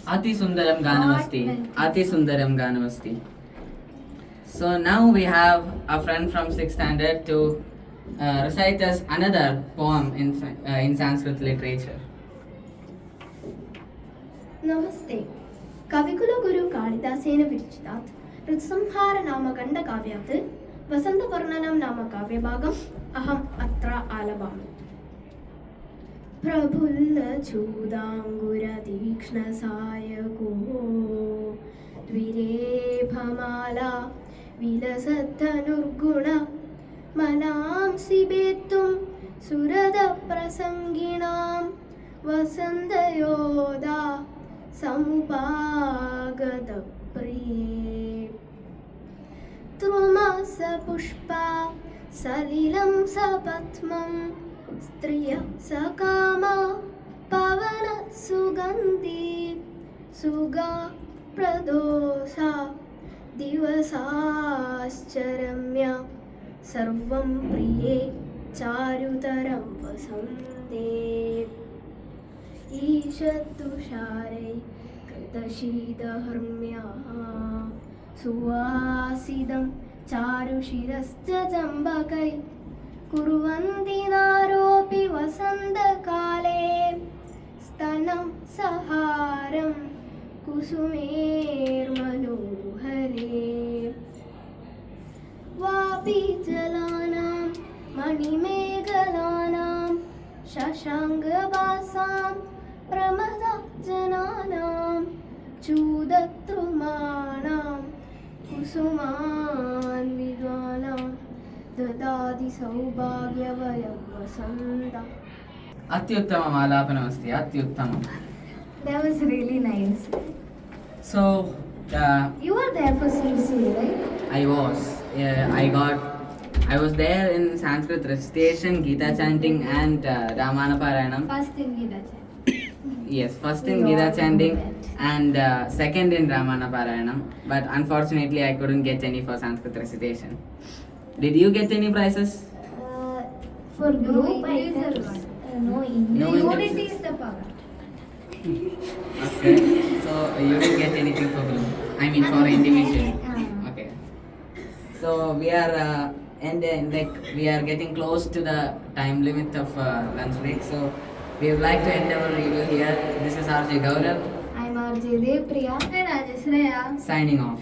Ati Sundaram Ganamasti. So now we have a friend from 6th standard to recite us another poem in Sanskrit literature. नमस्ते. कविकुलगुरु कालिदासेन विरचितात् ऋतुसंहार नाम खण्डकाव्यात् वसन्तवर्णनं नाम काव्यभागम् अहम् अत्र आलपामि. प्रफुल्लचूदाङ्गुरतीक्ष्णसायको द्विरेफमाला विलसद्धनुर्गुण मनांसि वेत्तुं सुरदप्रसङ्गिणां वसन्तयोधा समुपागतप्रिये त्रुमस पुष्पा सलिलं सपद्मं स्त्रिय सकामा पवन सुगन्धी सुगा प्रदोषा दिवसाश्चरम्या सर्वं प्रिये चारुतरं वसन्ते ईशत्तुषारै कृतशीतहर्म्या सुवासिदं चारुशिरश्च जम्बकै कुर्वन्ति नारोऽपि वसन्तकाले स्तनं सहारं कुसुमेर्मनोहरे वापि जलानां मणिमेखलानां शशाङ्कवासां प्रमदजनानां चूदद्रुमाणां कुसुमान्वितानां ददाति सौभाग्यवयं वसन्ता. अत्युत्तमम् आलापनमस्ति, अत्युत्तमम्. That was really nice. So You were there for CC, right? I was there in Sanskrit recitation, Gita chanting and Ramana Parayanam. First in Gita chanting. Yes, first in Gita chanting and second in Ramana Parayanam. But unfortunately I couldn't get any for Sanskrit recitation. Did you get any prizes? For group, I think no English. Unity is the power. Okay, so you didn't get anything for group. I mean for individual. Okay. So we are we are getting close to the time limit of lunch break. So we would like to end our review here. This is RJ Gaurav. I'm RJ Devpriya and Rajeshreya. Signing off.